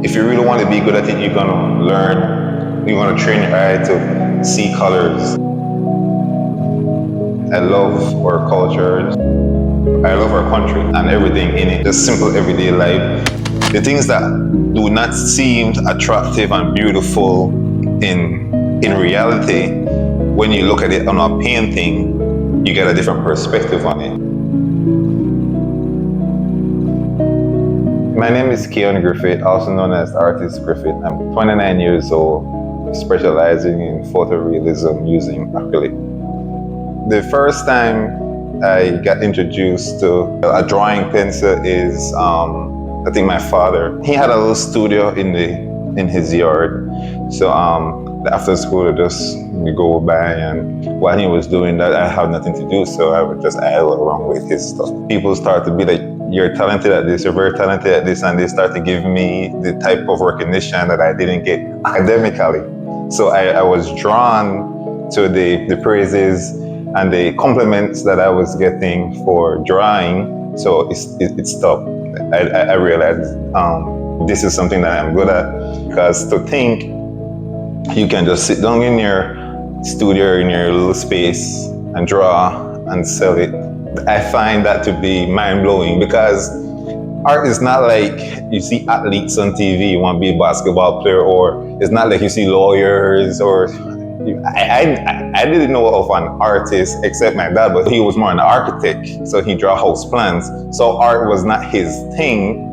If you really want to be good at it, you're gonna learn, you're gonna train your eye to see colors. I love our cultures. I love our country and everything in it. Just simple everyday life. The things that do not seem attractive and beautiful in reality, when you look at it on a painting, you get a different perspective on it. My name is Keion Griffith, also known as Artist Griffith. I'm 29 years old, specializing in photorealism using acrylic. The first time I got introduced to a drawing pencil is, I think my father. He had a little studio in his yard. So after school, I just go by, and while he was doing that, I had nothing to do, so I would just idle around with his stuff. People start to be like, "You're talented at this, you're very talented at this," and they start to give me the type of recognition that I didn't get academically. So I was drawn to the praises and the compliments that I was getting for drawing. So it stopped. I realized this is something that I'm good at, because to think you can just sit down in your studio, in your little space, and draw and sell it, I find that to be mind-blowing, because art is not like you see athletes on TV, you want to be a basketball player, or it's not like you see lawyers, or I didn't know of an artist except my dad, but he was more an architect, so he draw house plans. So art was not his thing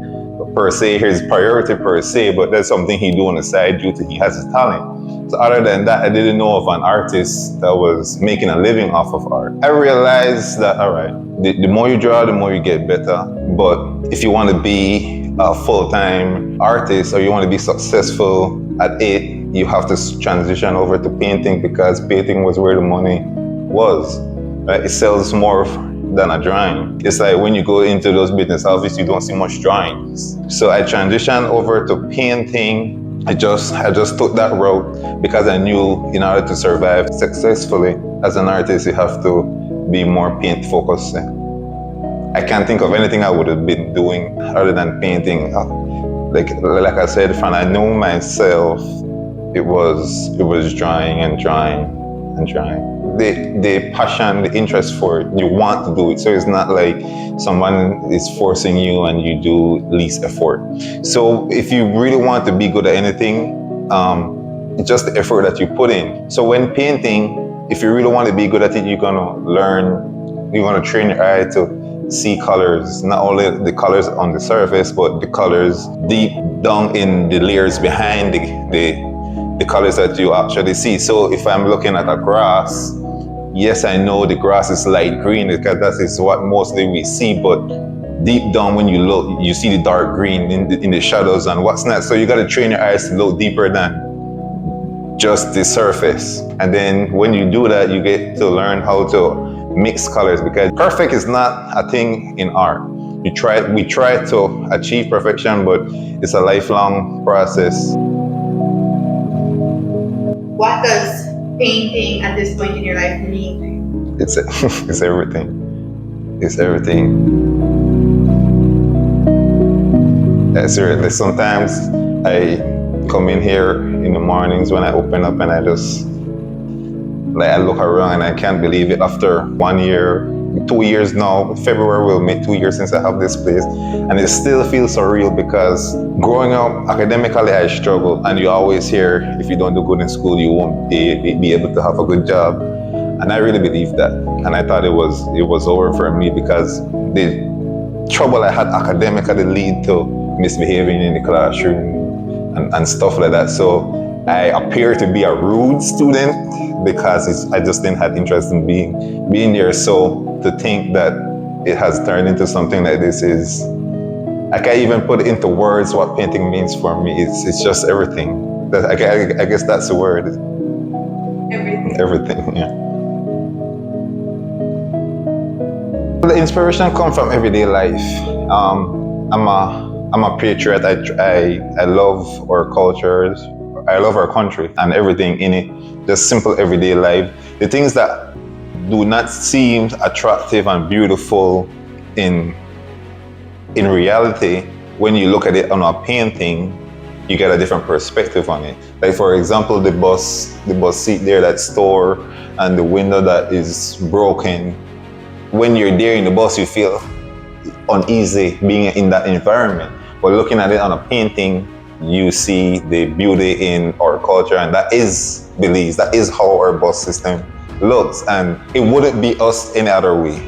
per se, his priority per se, but that's something he do on the side due to he has his talent. So other than that, I didn't know of an artist that was making a living off of art. I realized that, all right, the more you draw, the more you get better. But if you want to be a full-time artist, or you want to be successful at it, you have to transition over to painting, because painting was where the money was. Right? It sells more than a drawing. It's like when you go into those business offices, you don't see much drawings. So I transitioned over to painting. I just took that route because I knew in order to survive successfully as an artist, you have to be more paint focused. I can't think of anything I would have been doing other than painting. Like I said, when I knew myself, it was drawing and drawing and drawing. The passion, the interest for it, you want to do it. So it's not like someone is forcing you and you do least effort. So if you really want to be good at anything, it's just the effort that you put in. So when painting, if you really want to be good at it, you're gonna learn, you're gonna train your eye to see colors, not only the colors on the surface, but the colors deep down in the layers behind the colors that you actually see. So if I'm looking at a grass, yes, I know the grass is light green because that is what mostly we see, but deep down when you look, you see the dark green in the shadows and what's not. So you got to train your eyes to look deeper than just the surface. And then when you do that, you get to learn how to mix colors, because perfect is not a thing in art. We try to achieve perfection, but it's a lifelong process. What does painting at this point in your life mean to you? It's everything. It's everything. Seriously, sometimes I come in here in the mornings when I open up, and I just I look around and I can't believe it. After 1 year, 2 years now, February will make 2 years since I have this place, and it still feels surreal, because growing up academically I struggled, and you always hear if you don't do good in school you won't be able to have a good job, and I really believed that, and I thought it was over for me, because the trouble I had academically lead to misbehaving in the classroom and stuff like that. So I appear to be a rude student because I just didn't have interest in being there. So to think that it has turned into something like this is, I can't even put it into words what painting means for me. It's just everything. I guess that's the word. Everything. Everything, yeah. The inspiration comes from everyday life. I'm a patriot. I love our cultures. I love our country and everything in it. Just simple everyday life. The things that do not seem attractive and beautiful in reality, when you look at it on a painting, you get a different perspective on it. Like for example, the bus seat there that's tore and the window that is broken. When you're there in the bus, you feel uneasy being in that environment. But looking at it on a painting, you see the beauty in our culture, and that is Belize. That is how our bus system looks, and it wouldn't be us any other way.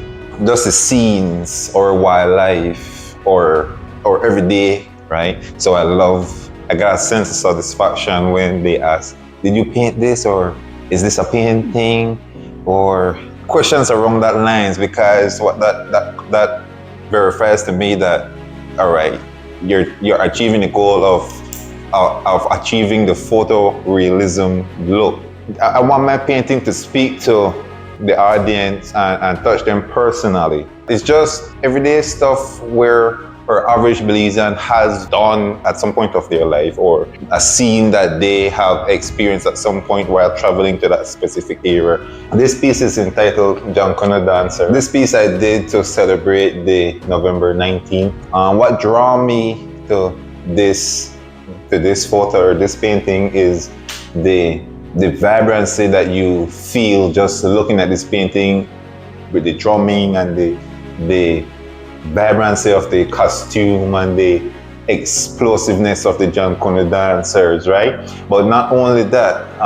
Just the scenes or wildlife or everyday, right? So I got a sense of satisfaction when they ask, did you paint this, or is this a painting, or questions around that lines, because what that verifies to me that, all right, you're achieving the goal of achieving the photorealism look. I want my painting to speak to the audience and touch them personally. It's just everyday stuff where our average Belizean has done at some point of their life, or a scene that they have experienced at some point while traveling to that specific area. This piece is entitled Jankona Dancer. This piece I did to celebrate the November 19th. What drew me to this photo or this painting is the vibrancy that you feel just looking at this painting, with the drumming and the vibrancy of the costume and the explosiveness of the Jankona dancers, right? But not only that,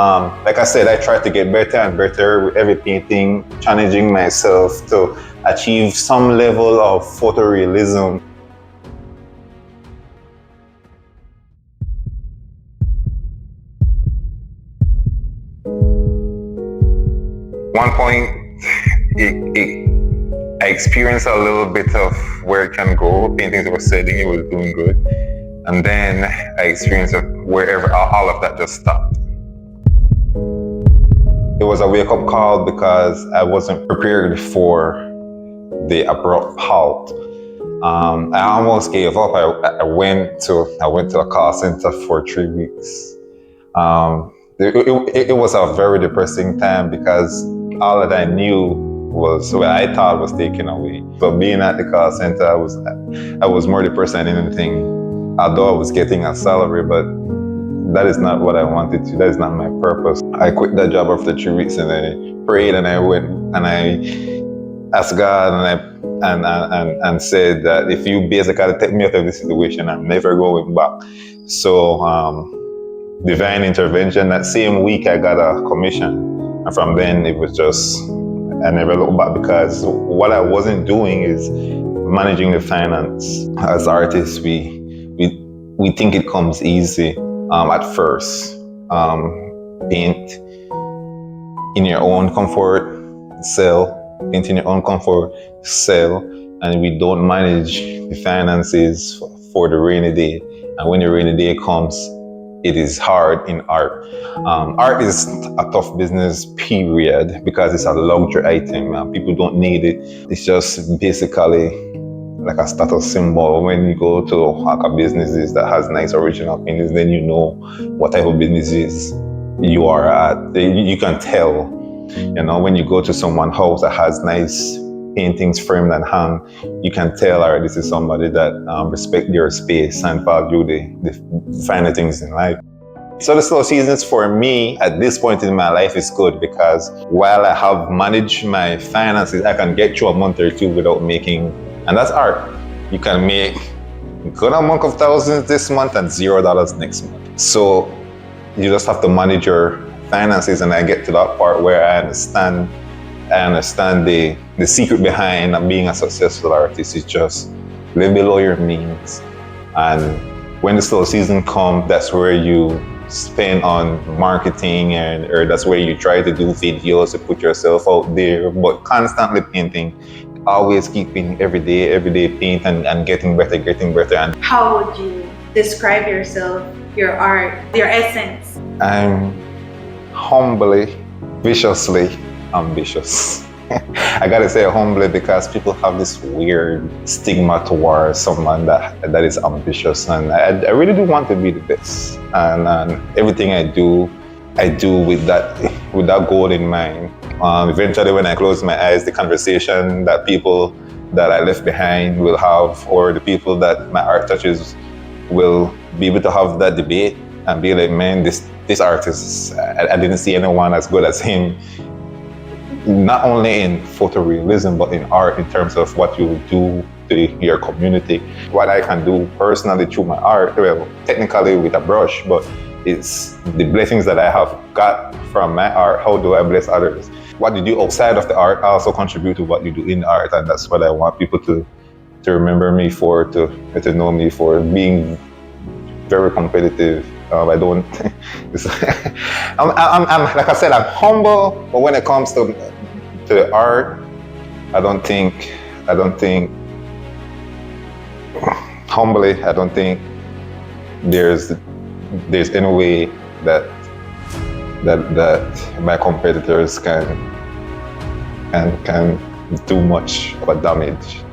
like I said, I try to get better and better with every painting, challenging myself to achieve some level of photorealism. One point, I experienced a little bit of where it can go. Paintings were selling, it was doing good. And then I experienced wherever all of that just stopped. It was a wake-up call because I wasn't prepared for the abrupt halt. I almost gave up. I went to a call center for 3 weeks. It was a very depressing time because all that I knew was what I thought was taken away. So being at the call center, I was more depressed than anything. Although I was getting a salary, but that is not what I wanted to. That is not my purpose. I quit that job after 3 weeks, and I prayed, and I went and I asked God, and said that if you basically take me out of this situation, I'm never going back. So divine intervention. That same week, I got a commission. And from then, it was just, I never looked back, because what I wasn't doing is managing the finance. As artists, we think it comes easy at first. Paint in your own comfort, sell. Paint in your own comfort, sell. And we don't manage the finances for the rainy day. And when the rainy day comes, it is hard in art. Art is a tough business, period, because it's a luxury item. People don't need it. It's just basically like a status symbol. When you go to like a business that has nice original paintings, then you know what type of businesses you are at. You can tell, when you go to someone's house that has nice paintings framed and hung, you can tell, all right, this is somebody that respect their space and value the finer things in life. So the slow seasons for me at this point in my life is good, because while I have managed my finances, I can get through a month or two without making, and that's art. You can make a good amount of thousands this month and $0 next month. So you just have to manage your finances, and I get to that part where I understand the secret behind being a successful artist is just live below your means. And when the slow season comes, that's where you spend on marketing, or that's where you try to do videos to put yourself out there, but constantly painting, always keeping everyday paint and getting better. And How would you describe yourself, your art, your essence? I'm humbly, viciously ambitious. I gotta say humbly, because people have this weird stigma towards someone that is ambitious, and I really do want to be the best. And everything I do with that goal in mind. Eventually, when I close my eyes, the conversation that people that I left behind will have, or the people that my art touches will be able to have that debate and be like, man, this artist, I didn't see anyone as good as him. Not only in photorealism, but in art, in terms of what you do to your community. What I can do personally through my art, well, technically with a brush, but it's the blessings that I have got from my art. How do I bless others? What you do outside of the art also contribute to what you do in the art, and that's what I want people to remember me for, to know me for, being very competitive. I don't. I'm like I said, I'm humble, but when it comes to the art, I don't think humbly, I don't think there's any way that my competitors can do much of a damage.